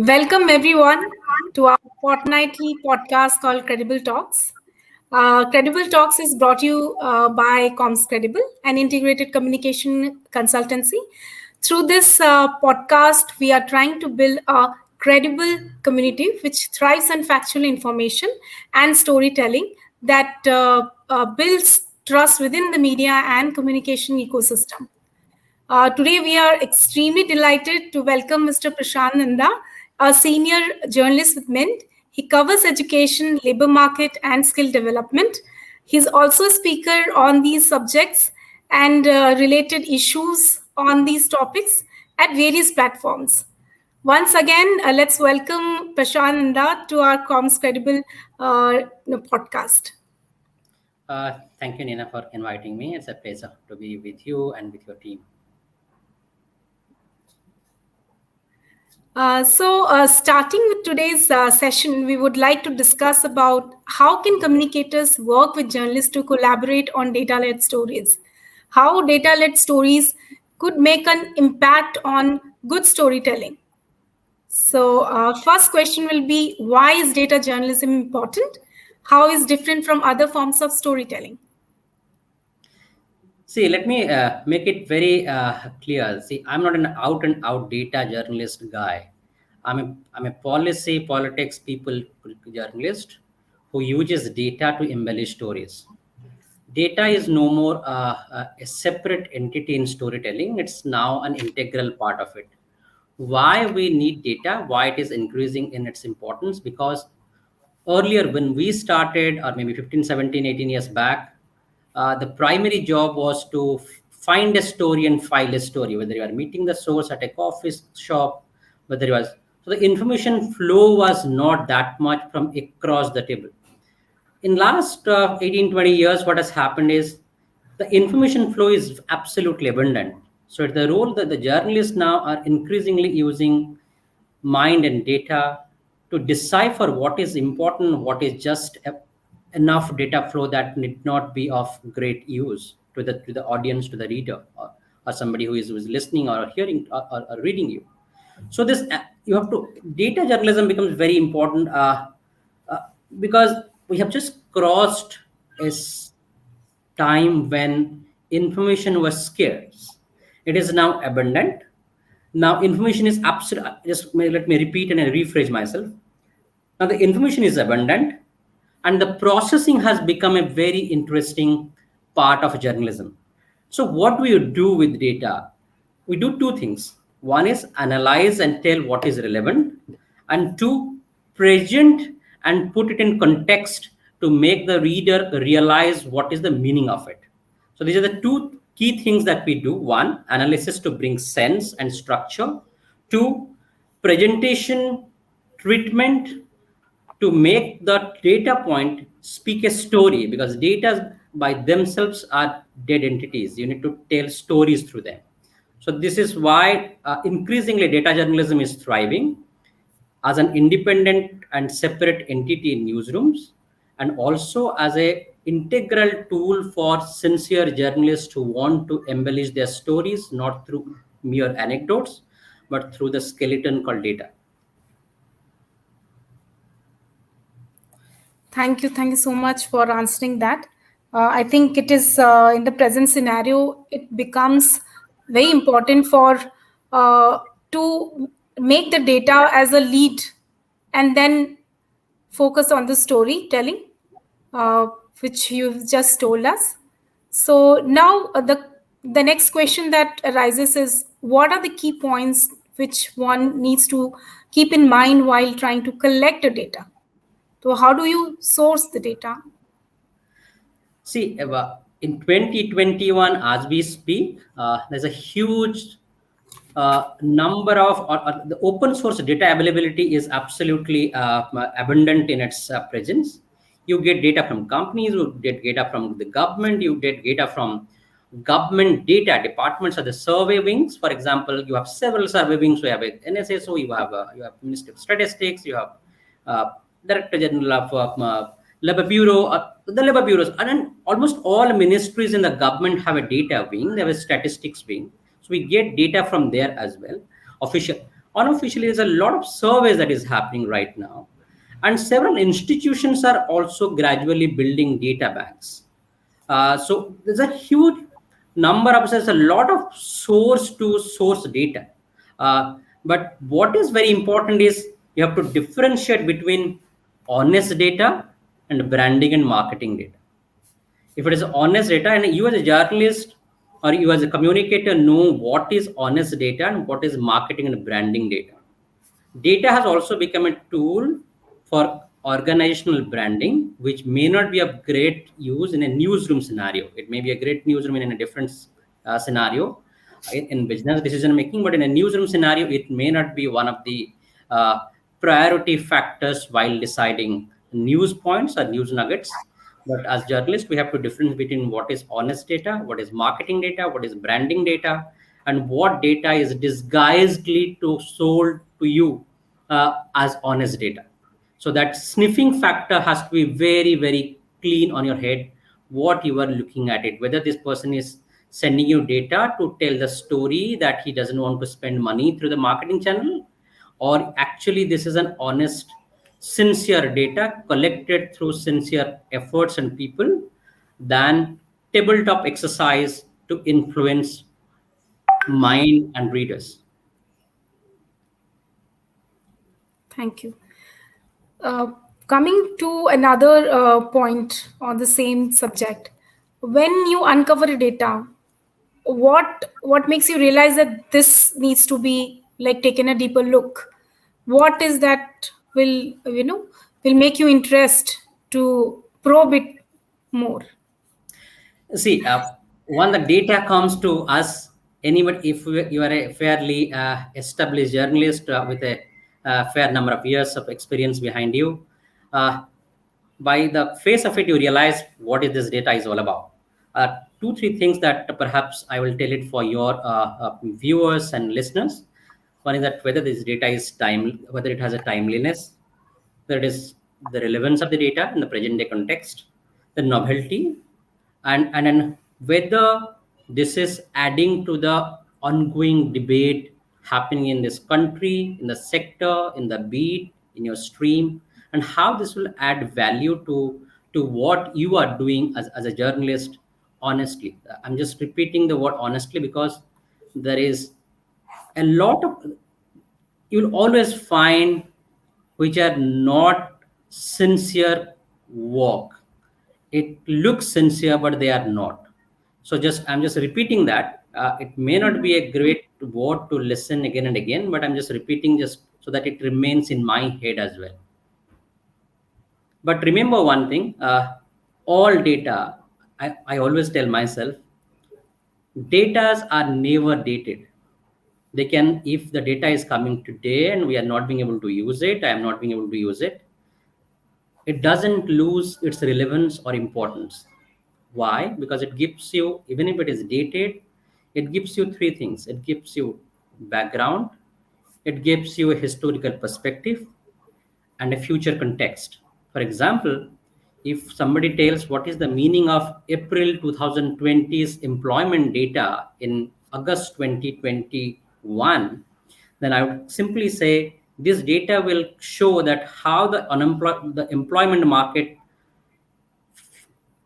Welcome everyone to our fortnightly podcast called Credible Talks. Credible Talks is brought to you by Comms Credible, an integrated communication consultancy. Through this podcast, we are trying to build a credible community which thrives on factual information and storytelling that builds trust within the media and communication ecosystem. Today, we are extremely delighted to welcome Mr. Prashant Nanda, a senior journalist with Mint. He covers education, labor market, and skill development. He's also a speaker on these subjects and related issues on these topics at various platforms. Once again, let's welcome Prashant Nanda to our Comms Credible podcast. Thank you, Neena, for inviting me. It's a pleasure to be with you and with your team. Starting with today's session, we would like to discuss about how can communicators work with journalists to collaborate on data-led stories, how data-led stories could make an impact on good storytelling. So first question will be, why is data journalism important? How is it different from other forms of storytelling? See, let me make it very clear. See, I'm not an out-and-out data journalist guy. I'm a politics people journalist who uses data to embellish stories. Data is no more a separate entity in storytelling. It's now an integral part of it. Why we need data, why it is increasing in its importance? Because earlier when we started, or maybe 15, 17, 18 years back, the primary job was to find a story and file a story, whether you are meeting the source at a coffee shop, whether you was. So the information flow was not that much from across the table. In last 18, 20 years, what has happened is the information flow is absolutely abundant. So the role that the journalists now are increasingly using mind and data to decipher what is important, what is just enough data flow that need not be of great use to the audience, to the reader, or somebody who is listening or hearing or reading you. So this you have to data journalism becomes very important because we have just crossed a time when information was scarce. It is now abundant. Now information is absolute. Let me repeat and rephrase myself. Now the information is abundant, and the processing has become a very interesting part of journalism. So what we do with data, we do two things. One is analyze and tell what is relevant, and two, present and put it in context to make the reader realize what is the meaning of it. So these are the two key things that we do. One, analysis to bring sense and structure. Two, presentation, treatment to make the data point speak a story, because data by themselves are dead entities. You need to tell stories through them. So this is why increasingly data journalism is thriving as an independent and separate entity in newsrooms, and also as a integral tool for sincere journalists who want to embellish their stories, not through mere anecdotes, but through the skeleton called data. Thank you. Thank you so much for answering that. I think it is in the present scenario, it becomes very important for to make the data as a lead and then focus on the storytelling, which you've just told us. So now the next question that arises is, what are the key points which one needs to keep in mind while trying to collect the data? So how do you source the data? See, in 2021, as we speak, there's a huge number of the open source data availability is absolutely abundant in its presence. You get data from companies, you get data from the government, you get data from government data departments or the survey wings. For example, you have several survey wings. You have a NSSO, you have Ministry of Statistics, you have Director General of Labor Bureau, the labor bureaus, and then almost all ministries in the government have a data wing, they have a statistics wing. So we get data from there as well, official. Unofficially, there's a lot of surveys that is happening right now, and several institutions are also gradually building data banks. So there's a huge number of, there's a lot of source to source data. Uh, but what is very important is you have to differentiate between honest data and branding and marketing data. If it is honest data, and you as a journalist or you as a communicator know what is honest data and what is marketing and branding data. Data has also become a tool for organizational branding, which may not be of great use in a newsroom scenario. It may be a great newsroom in a different scenario in business decision making, but in a newsroom scenario, it may not be one of the uh, priority factors while deciding news points or news nuggets. But as journalists, we have to difference between what is honest data, what is marketing data, what is branding data, and what data is disguisedly to sold to you as honest data. So that sniffing factor has to be very, very clean on your head. What you are looking at it, whether this person is sending you data to tell the story that he doesn't want to spend money through the marketing channel, or actually this is an honest, sincere data collected through sincere efforts and people, than tabletop exercise to influence mind and readers. Thank you. Uh, Coming to another point on the same subject, when you uncover data, what makes you realize that this needs to be like taken a deeper look? What is that will make you interest to probe it more? See, when the data comes to us, anyone, if you are a fairly established journalist with a fair number of years of experience behind you, uh, by the face of it, you realize what is this data is all about. Two, three things that perhaps I will tell it for your viewers and listeners. One is that whether this data is whether it has a timeliness, that is the relevance of the data in the present day context, the novelty, and then whether this is adding to the ongoing debate happening in this country, in the sector, in the beat, in your stream, and how this will add value to what you are doing as a journalist. Honestly, I'm just repeating the word honestly because there is a lot of, you'll always find which are not sincere work. It looks sincere, but they are not. So just I'm just repeating that. It may not be a great word to listen again and again, but I'm just repeating just so that it remains in my head as well. But remember one thing: all data. I always tell myself, datas are never dated. They can, if the data is coming today and we are not being able to use it, I am not being able to use it, it doesn't lose its relevance or importance. Why? Because it gives you, even if it is dated, it gives you three things. It gives you background, it gives you a historical perspective, and a future context. For example, if somebody tells what is the meaning of April 2020's employment data in August 2021, then I would simply say this data will show that how the employment market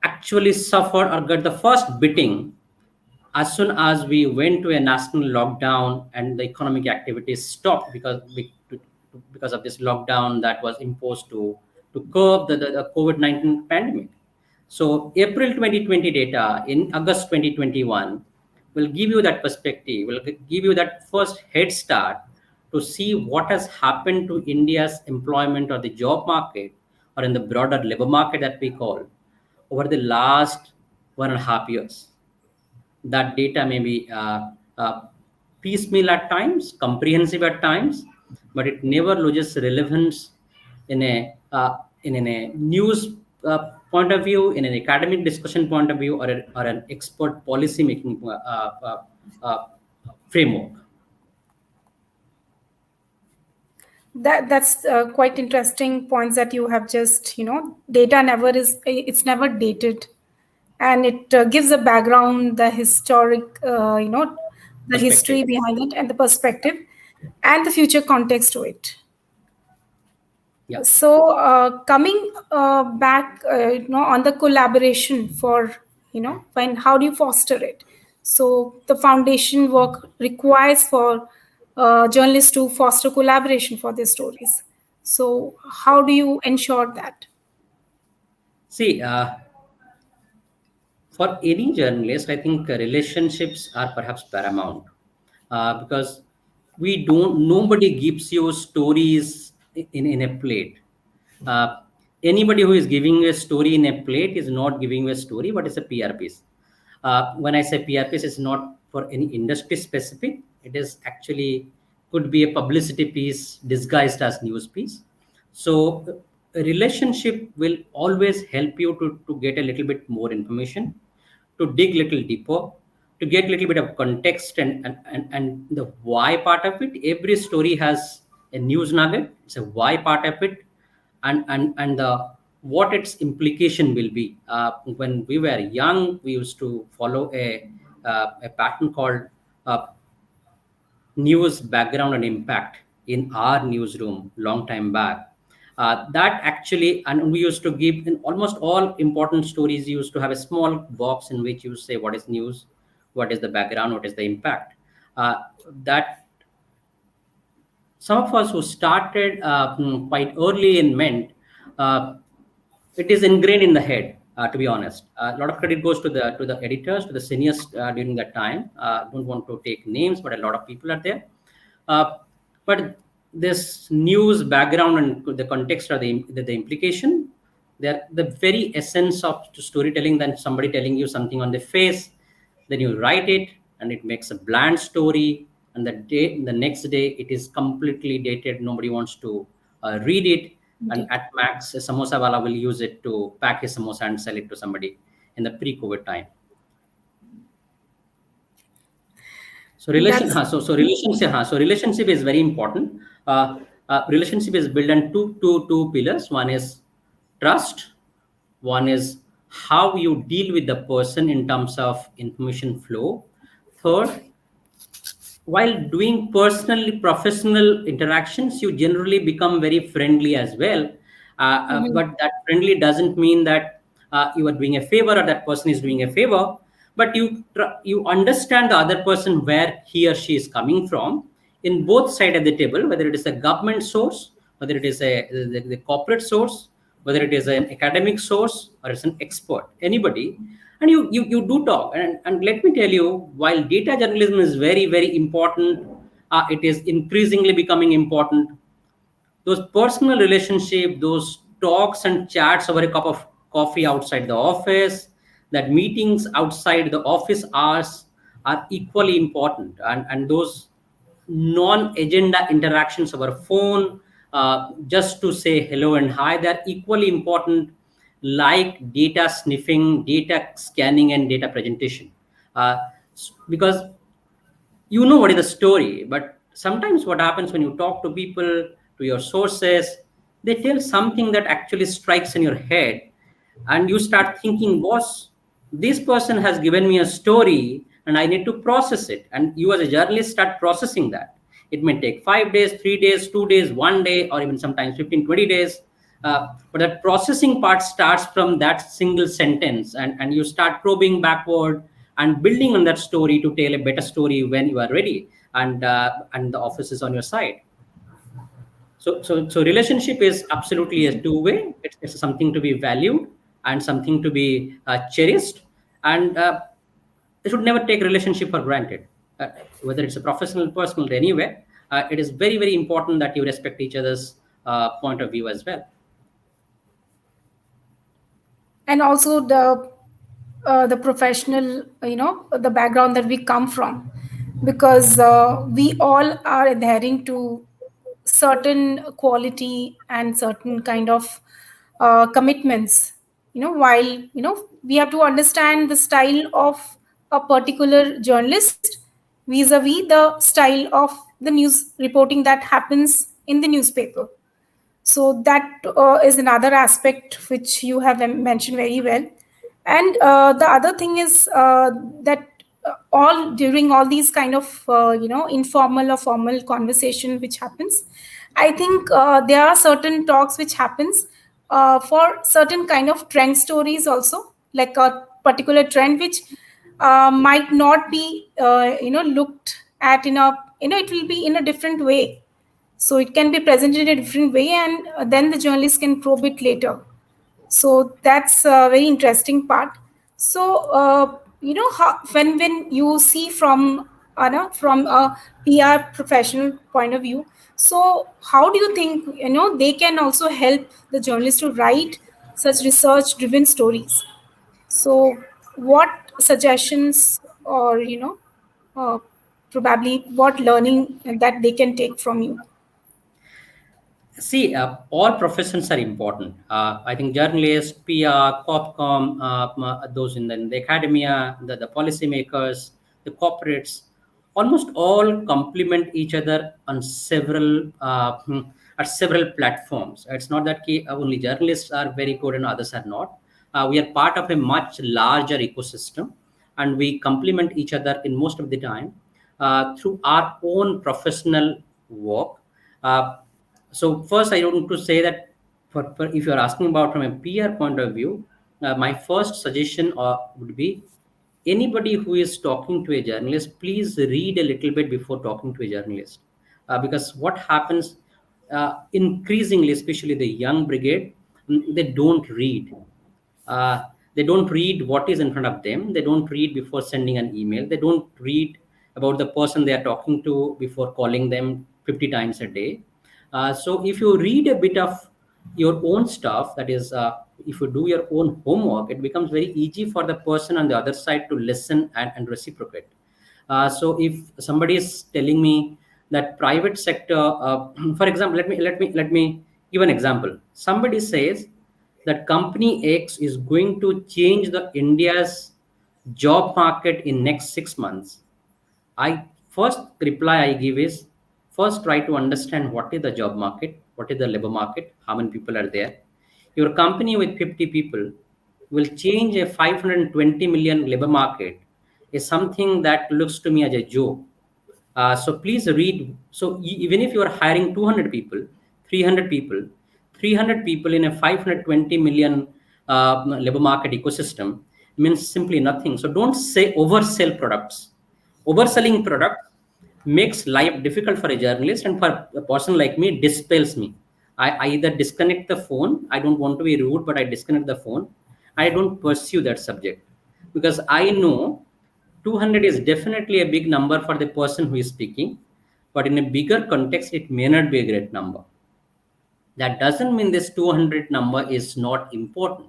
actually suffered or got the first beating as soon as we went to a national lockdown and the economic activities stopped because of this lockdown that was imposed to curb the COVID-19 pandemic. So April 2020 data in August 2021 will give you that perspective, will give you that first head start to see what has happened to India's employment or the job market or in the broader labor market that we call over the last 1.5 years. That data may be piecemeal at times, comprehensive at times, but it never loses relevance in a news point of view, in an academic discussion point of view, or an expert policy making framework. That's quite interesting points that you have just data never is, it's never dated, and it gives a background, the historic the history Perspective. behind it and the perspective. and the future context to it. Yeah. So coming back, on the collaboration for, when how do you foster it? So the foundation work requires for journalists to foster collaboration for their stories. So how do you ensure that? See, for any journalist, I think relationships are perhaps paramount, because nobody gives you stories in a plate. uh, Anybody who is giving you a story in a plate is not giving you a story but it's a PR piece. When I say PR piece, it's not for any industry specific. It is actually could be a publicity piece disguised as news piece. So a relationship will always help you to get a little bit more information, to dig little deeper, to get little bit of context and the why part of it. Every story has a news nugget. It's a why part of it, and the what its implication will be. When we were young, we used to follow a pattern called uh, news background and impact in our newsroom long time back. That actually, and we used to give in almost all important stories, you used to have a small box in which you say what is news, what is the background, what is the impact. That some of us who started quite early in Mint, uh, it is ingrained in the head. To be honest, a lot of credit goes to the editors, to the seniors during that time. Don't want to take names, but a lot of people are there. Uh, but this news background and the context or the implication, they're the very essence of storytelling. Than somebody telling you something on the face, then you write it and it makes a bland story, and the next day it is completely dated. Nobody wants to read it, and Indeed. at max a samosa wala will use it to pack his samosa and sell it to somebody in the pre-COVID time. So relation, That's so relationship is very important. Relationship is built on two pillars. One is trust. One is how you deal with the person in terms of information flow. Third, while doing personally professional interactions, you generally become very friendly as well. Mhm. But that friendly doesn't mean that you are doing a favor or that person is doing a favor, but you understand the other person where he or she is coming from in both side of the table, whether it is a government source, whether it is the corporate source, whether it is an academic source or it's an expert, anybody. And you do talk, and let me tell you, while data journalism is very very important, it is increasingly becoming important. Those personal relationship, those talks and chats over a cup of coffee outside the office, that meetings outside the office hours are equally important, and those non-agenda interactions over phone, just to say hello and hi, they're equally important, like data sniffing, data scanning, and data presentation. uh, because you know what is the story, but sometimes what happens when you talk to people, to your sources, they tell something that actually strikes in your head, and you start thinking, boss, this person has given me a story and I need to process it. And you as a journalist start processing that. It may take 5 days, 3 days, 2 days, 1 day, or even sometimes 15, 20 days. But that processing part starts from that single sentence, and you start probing backward and building on that story to tell a better story when you are ready, and the office is on your side. So relationship is absolutely a two-way. It's something to be valued and something to be cherished, and you should never take relationship for granted. Whether it's a professional, personal, anywhere, it is very very important that you respect each other's point of view as well. and also the professional, the background that we come from, because we all are adhering to certain quality and certain kind of commitments, while we have to understand the style of a particular journalist vis-a-vis the style of the news reporting that happens in the newspaper. So that is another aspect which you have mentioned very well. And the other thing is that all during all these kind of informal or formal conversation which happens, I think there are certain talks which happens for certain kind of trend stories also, like a particular trend which might not be looked at in a, it will be in a different way. So it can be presented in a different way, and then the journalist can probe it later. So that's a very interesting part. So how, when you see from from a PR professional point of view, so how do you think they can also help the journalist to write such research driven stories? So what suggestions, or uh, probably what learning that they can take from you? See, all professions are important. I think journalists, PR, Copcom, those in the academia, the policymakers, the corporates, almost all complement each other on several at several platforms. It's not that only journalists are very good and others are not. We are part of a much larger ecosystem, and we complement each other in most of the time through our own professional work. Uh, so first, I want to say that for if you are asking about from a peer point of view, my first suggestion would be anybody who is talking to a journalist, please read a little bit before talking to a journalist, because what happens increasingly, especially the young brigade, they don't read. uh, they don't read what is in front of them. They don't read before sending an email. They don't read about the person they are talking to before calling them 50 times a day. So if you read a bit of your own stuff, that is, if you do your own homework, it becomes very easy for the person on the other side to listen and reciprocate. So if somebody is telling me that private sector, for example, let me give an example. Somebody says that company X is going to change the India's job market in next 6 months. I first reply I give is, first try to understand what is the job market, what is the labor market, how many people are there. Your company with 50 people will change a 520 million labor market is something that looks to me as a joke. So please read. So even if you are hiring 200 people, 300 people, 300 people in a 520 million labor market ecosystem means simply nothing. So don't say oversell products. Overselling products makes life difficult for a journalist, and for a person like me, dispels me. I either disconnect the phone. I don't want to be rude, but I disconnect the phone. I don't pursue that subject because I know 200 is definitely a big number for the person who is speaking, but in a bigger context, it may not be a great number. That doesn't mean this 200 number is not important.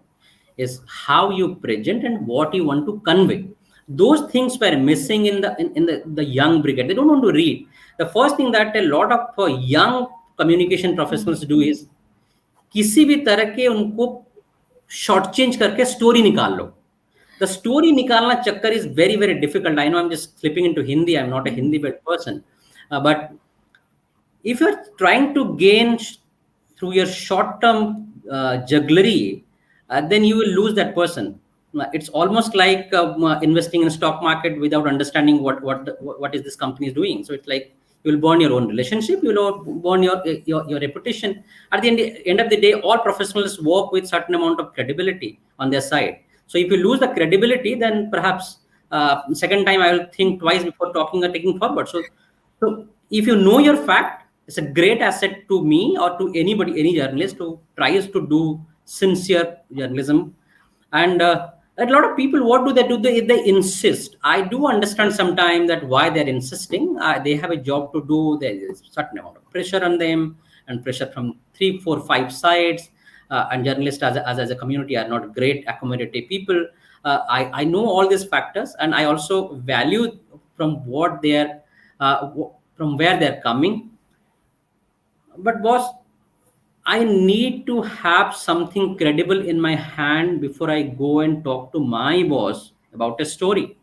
Is how you present and what you want to convey. Those things were missing in the young brigade. They don't want to read. The first thing that a lot of young communication professionals do is किसी भी तरह के उनको short change करके story निकाल लो. The story nikalna chakkar is very, very difficult. I know I'm just flipping into Hindi. I'm not a Hindi person. But if you're trying to gain through your short term jugglery, then you will lose that person. It's almost like investing in stock market without understanding what is this company is doing. So it's like you will burn your own relationship, you will burn your reputation. At the end of the day, all professionals work with certain amount of credibility on their side. So if you lose the credibility, then perhaps second time I will think twice before talking or taking forward. So if you know your fact, it's a great asset to me or to anybody, any journalist who tries to do sincere journalism. And a lot of people, what do they do? They insist. I do understand sometimes that why they're insisting. They have a job to do. There is a certain amount of pressure on them, and pressure from 3, 4, 5 sides. And journalists as a community are not great accommodative people. I know all these factors, and I also value from what they're from where they're coming. But boss, I need to have something credible in my hand before I go and talk to my boss about a story.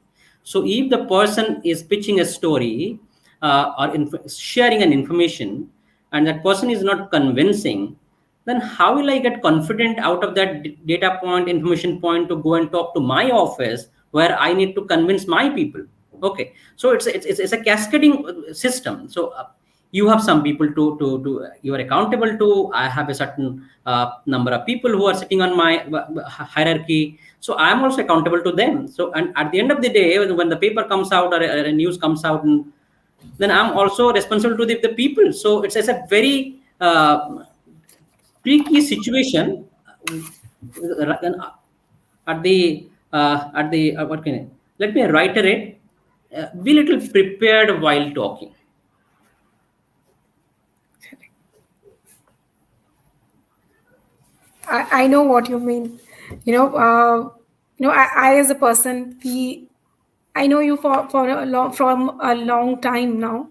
So if the person is pitching a story or sharing an information, and that person is not convincing, then how will I get confident out of that data point, information point, to go and talk to my office where I need to convince my people? Okay, so it's a cascading system. So you have some people to you are accountable to. I have a certain number of people who are sitting on my hierarchy, so I am also accountable to them. So, and at the end of the day, when the paper comes out or a news comes out, and then I'm also responsible to the people. So it's a very tricky situation at the what can I, let me reiterate, be little prepared while talking. I know what you mean. I as a person, I know you for from a long time now.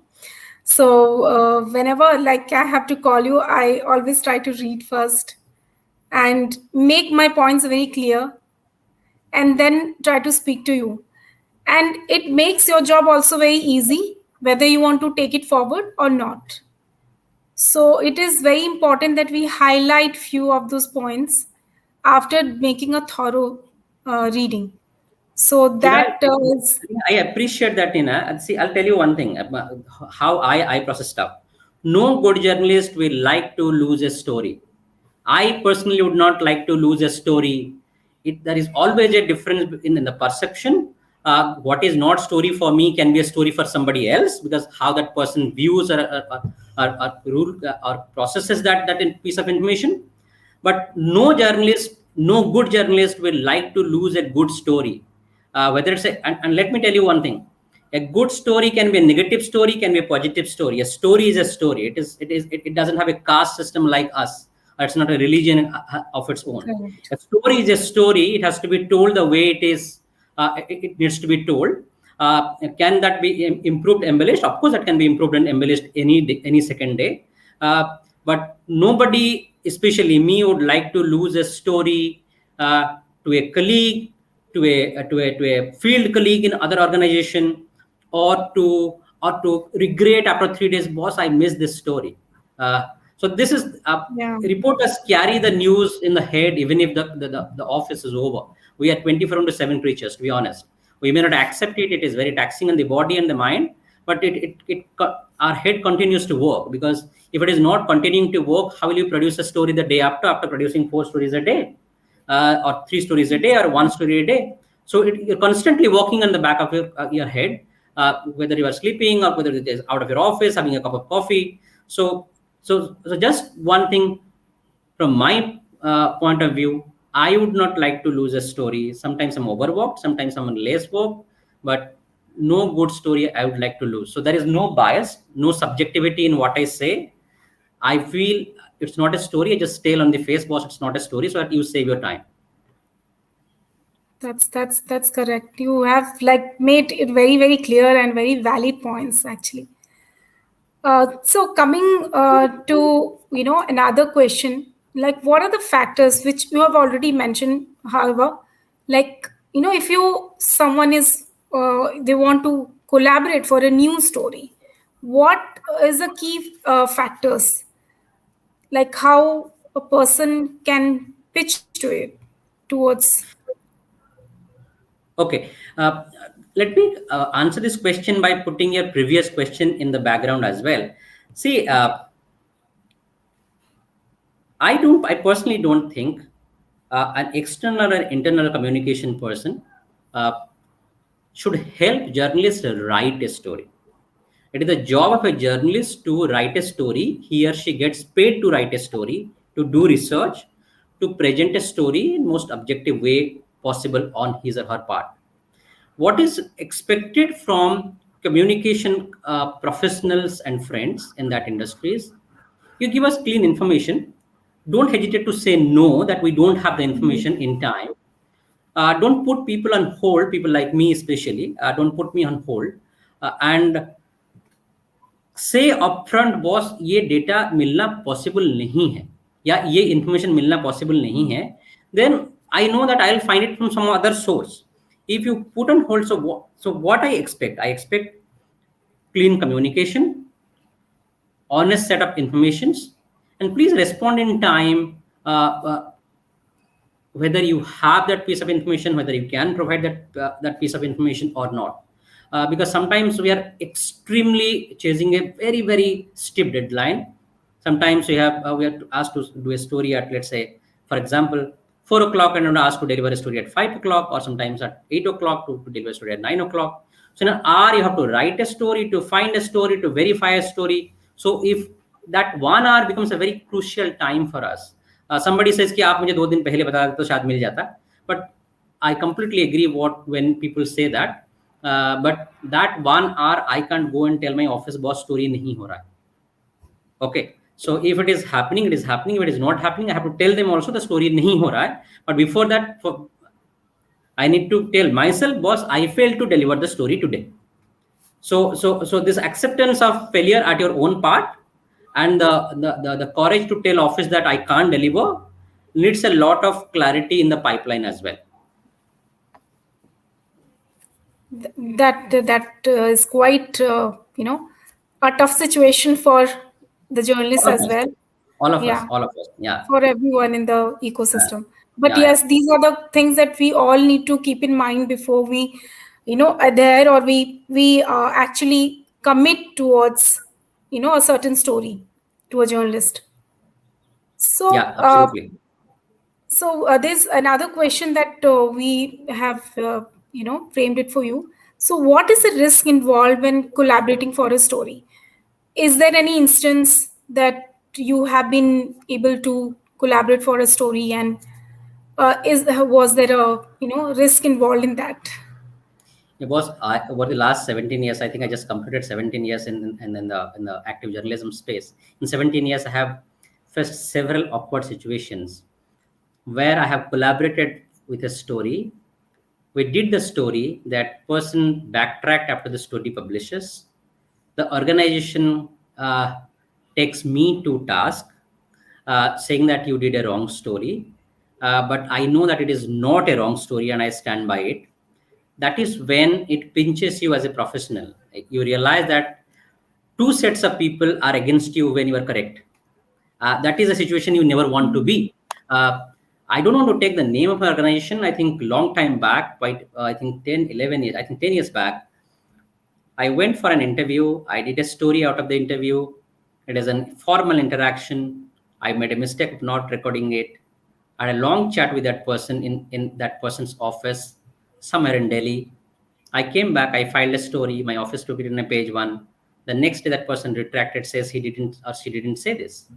So whenever like I have to call you, I always try to read first and make my points very clear, and then try to speak to you. And it makes your job also very easy, whether you want to take it forward or not. So it is very important that we highlight few of those points after making a thorough reading. So Should I? that is I appreciate that, Nina. And see, I'll tell you one thing how I process stuff. No good journalist will like to lose a story. I personally would not like to lose a story. There is always a difference in the perception. What is not story for me can be a story for somebody else, because how that person views or processes that piece of information. But no good journalist will like to lose a good story. Whether it's and let me tell you one thing: a good story can be a negative story, can be a positive story. A story is a story. It doesn't have a caste system like us. Or it's not a religion of its own. correct. A story is a story. It has to be told the way it is. It needs to be told. Can that be improved, embellished? Of course, that can be improved and embellished any second day. But nobody, especially me, would like to lose a story to a colleague, to a field colleague in other organization, or to regret after 3 days, boss, I missed this story. So this is Yeah, reporters carry the news in the head even if the office is over. We are 24 into 7 creatures, to be honest. We may not accept it. It is very taxing on the body and the mind, but our head continues to work, because if it is not continuing to work, how will you produce a story the day after producing 4 stories a day, or 3 stories a day, or 1 story a day? So you're constantly working on the back of your head, whether you are sleeping or whether it is out of your office having a cup of coffee. So just one thing from my point of view, I would not like to lose a story. Sometimes I'm overworked, sometimes I'm less worked, but no good story I would like to lose. So there is no bias, no subjectivity in what I say. I feel it's not a story. I just tell on the face, boss, it's not a story, so that you save your time. that's correct. You have like made it very very clear and very valid points actually. So coming to another question, like what are the factors which you have already mentioned? However, like if someone is they want to collaborate for a new story, what is the key factors, like how a person can pitch to it towards? Okay. Let me answer this question by putting your previous question in the background as well. See, Okay. I personally don't think an external or internal communication person uh, should help journalists write a story. It is the job of a journalist to write a story. He or she gets paid to write a story, to do research, to present a story in most objective way possible on his or her part. What is expected from communication professionals and friends in that industry is, you give us clean information. Don't hesitate to say no, that we don't have the Mhm. information in time. Don't put people on hold, people like me especially. Don't put me on hold. And से upfront boss, ये data मिलना possible नहीं है, या ये information मिलना possible नहीं है, then I know that I will find it from some other source. If you put on hold, so what I expect clean communication, honest set of informations, and please respond in time, whether you have that piece of information, whether you can provide that piece of information or not. because sometimes we are extremely chasing a very very stiff deadline. Sometimes we are asked to do a story at, let's say, for example, 4 o'clock, and asked to deliver a story at 5 o'clock, or sometimes at 8 o'clock to deliver a story at 9 o'clock. So in an hour you have to write a story, to find a story, to verify a story. So if that 1 hour becomes a very crucial time for us. Somebody says कि आप मुझे 2 दिन पहले बता देते तो शायद मिल जाता, but I completely agree what when people say that. But that 1 hour I can't go and tell my office boss story नहीं हो रहा है. Okay, so if it is happening, it is happening. If it is not happening, I have to tell them also the story नहीं हो रहा है. But before that, I need to tell myself, boss, I failed to deliver the story today. So this acceptance of failure at your own part, and the courage to tell office that I can't deliver, needs a lot of clarity in the pipeline as well. That is quite a tough situation for the journalists as well. All of Yeah, us, yeah. for everyone in the ecosystem. But Yeah. yes, these are the things that we all need to keep in mind before we, adhere, or we actually commit towards, a certain story to a journalist. Yeah, So, absolutely. there's another question that we have, framed it for you. So, what is the risk involved when collaborating for a story? Is there any instance that you have been able to collaborate for a story, and was there a risk involved in that? It was over the last 17 years. I think I just completed 17 years in the active journalism space. In 17 years, I have faced several awkward situations where I have collaborated with a story. We did the story, that person backtracked after the story publishes. The organization takes me to task, saying that you did a wrong story. But I know that it is not a wrong story and I stand by it. That is when it pinches you as a professional. Like, you realize that two sets of people are against you when you are correct. That is a situation you never want to be. I don't want to take the name of an organization. I think long time back, I think 10, 11 years, I think 10 years back, I went for an interview. I did a story out of the interview. It is an formal interaction. I made a mistake of not recording it. I had a long chat with that person in that person's office somewhere in Delhi. I came back, I filed a story. My office took it in a page one. The next day, that person retracted, says he didn't or she didn't say this.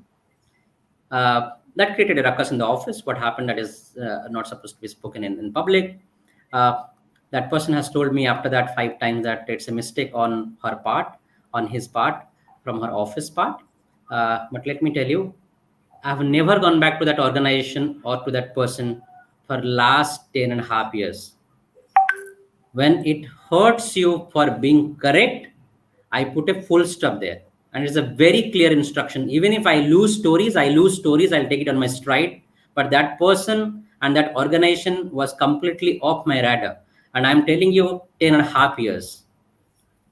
That created a ruckus in the office. What happened, that is not supposed to be spoken in public. That person has told me after that 5 times that it's a mistake on her part, on his part, from her office part. But let me tell you, I've never gone back to that organization or to that person for last 10.5 years. When it hurts you for being correct, I put a full stop there. And it's a very clear instruction. Even if I lose stories, I'll take it on my stride. But that person and that organization was completely off my radar. And I'm telling you, 10.5 years.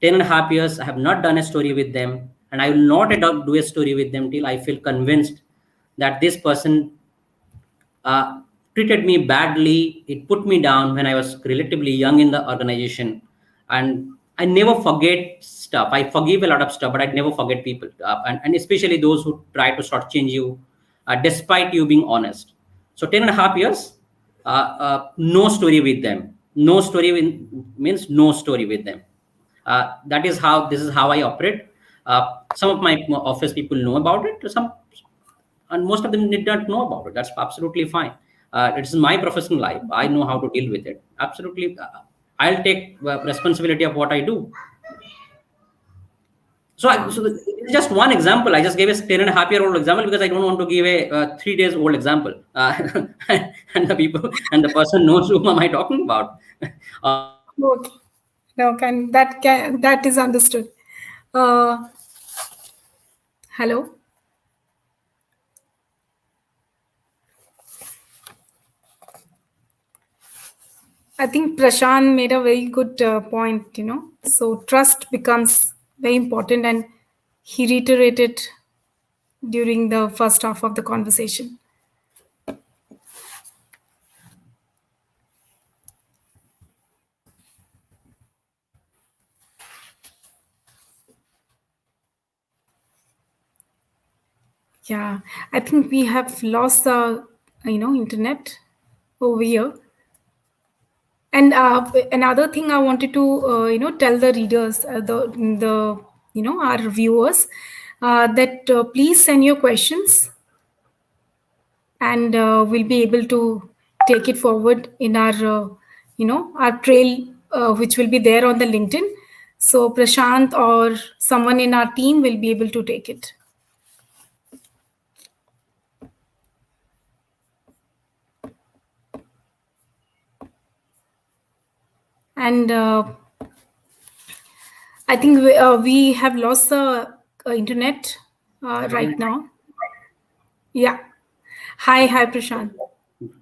10.5 years, I have not done a story with them. And I will not do a story with them till I feel convinced that this person treated me badly. It put me down when I was relatively young in the organization. And I never forget stuff. I forgive a lot of stuff, but I never forget people. And especially those who try to shortchange you, despite you being honest. So 10.5 years, no story with them. No story means no story with them. This is how I operate. Some of my office people know about it. And most of them did not know about it. That's absolutely fine. It's my professional life. I know how to deal with it. Absolutely. I'll take responsibility of what I do. It's just one example. I just gave a 10.5-year-old example because I don't want to give a 3 days old example. And the person knows whom am I talking about. Okay. No, that is understood. Hello. I think Prashant made a very good point. So trust becomes very important, and he reiterated during the first half of the conversation. Yeah, I think we have lost the internet over here. And another thing I wanted to tell the readers, the our viewers, that please send your questions, and we'll be able to take it forward in our our trail, which will be there on the LinkedIn. So Prashant or someone in our team will be able to take it. And I think we have lost the internet I right think now. Yeah. Hi, Prashant.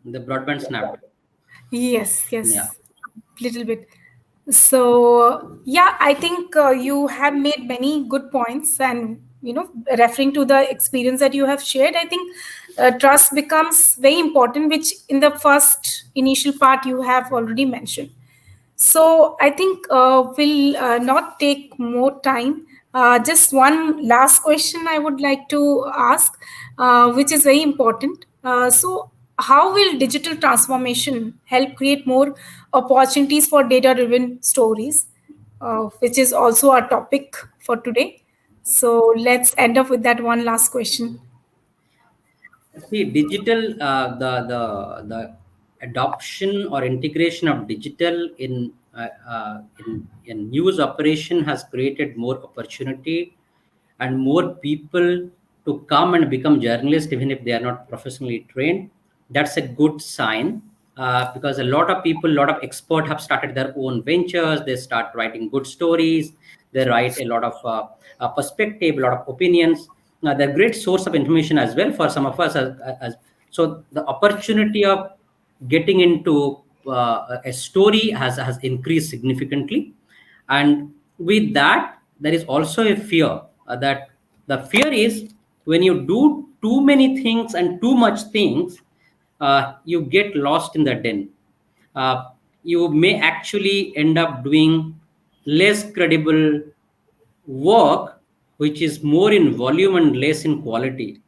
the broadband snapped. Yes, Yeah. yes, little bit. So yeah, I think you have made many good points, and referring to the experience that you have shared, I think trust becomes very important, which in the first initial part you have already mentioned. So I think we'll not take more time. Just one last question I would like to ask, which is very important. So, how will digital transformation help create more opportunities for data-driven stories, which is also our topic for today? So let's end up with that one last question. See, digital, the adoption or integration of digital in news operation has created more opportunity and more people to come and become journalists, even if they are not professionally trained. That's a good sign, because a lot of people, a lot of experts have started their own ventures. They start writing good stories. They write a lot of perspective, a lot of opinions. They're a great source of information as well for some of us. So the opportunity of getting into a story has increased significantly, and with that there is also a fear, that the fear is when you do too many things and too much things, you get lost in the den. uh, you may actually end up doing less credible work, which is more in volume and less in quality.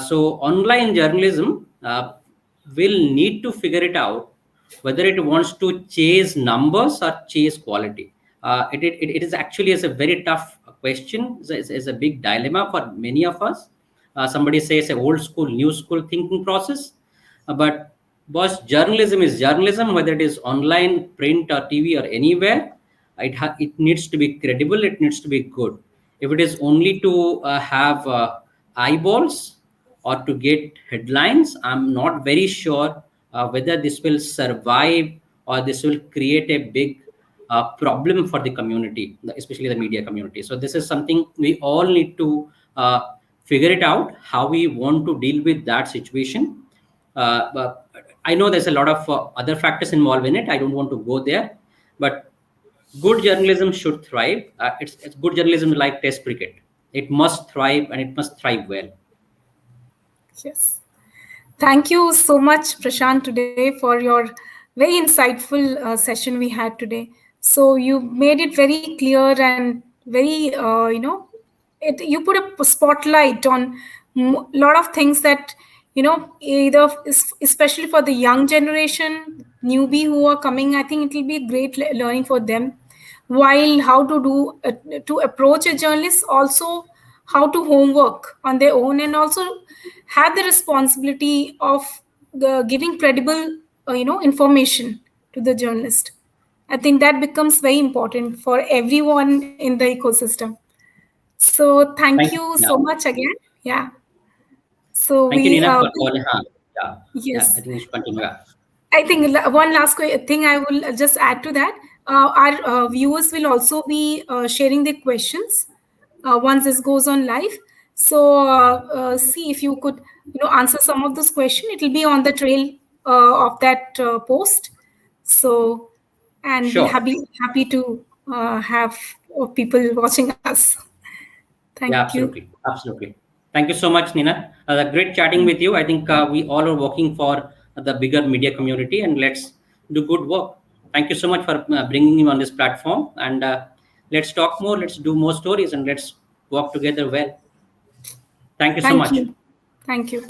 So online journalism will need to figure it out whether it wants to chase numbers or chase quality. It is actually is a very tough question. It's a big dilemma for many of us. Somebody says a old school, new school thinking process. But boss, journalism is journalism, whether it is online, print, or TV, or anywhere. It needs to be credible. It needs to be good. If it is only to have eyeballs or to get headlines, I'm not very sure whether this will survive or this will create a big problem for the community, especially the media community. So this is something we all need to figure it out, how we want to deal with that situation. But I know there's a lot of other factors involved in it. I don't want to go there, but good journalism should thrive. It's good journalism like Test cricket. It must thrive and it must thrive well. Yes. Thank you so much, Prashant, today for your very insightful session we had today. So you made it very clear and very, you put a spotlight on a lot of things that, either especially for the young generation, newbie who are coming, I think it will be great learning for them. While how to do to approach a journalist, also how to homework on their own, and also have the responsibility of giving credible information to the journalist. I think that becomes very important for everyone in the ecosystem. So thank Thank you. you Yeah. so much again. Yeah. So Thank you, we Nina, for calling. Yeah. Yeah. I yes, think we should continue. Yeah. I think one last thing I will just add to that. Our viewers will also be sharing their questions once this goes on live. So see if you could, answer some of those questions. It will be on the trail of that post. So, and we'll Sure. happy to have people watching us. Thank Yeah, you. absolutely. Absolutely. Thank you so much, Nina. Great chatting with you. I think we all are working for the bigger media community, and let's do good work. Thank you so much for bringing me on this platform. And let's talk more, let's do more stories, and let's work together well. Thank you so Thank much. you. Thank you.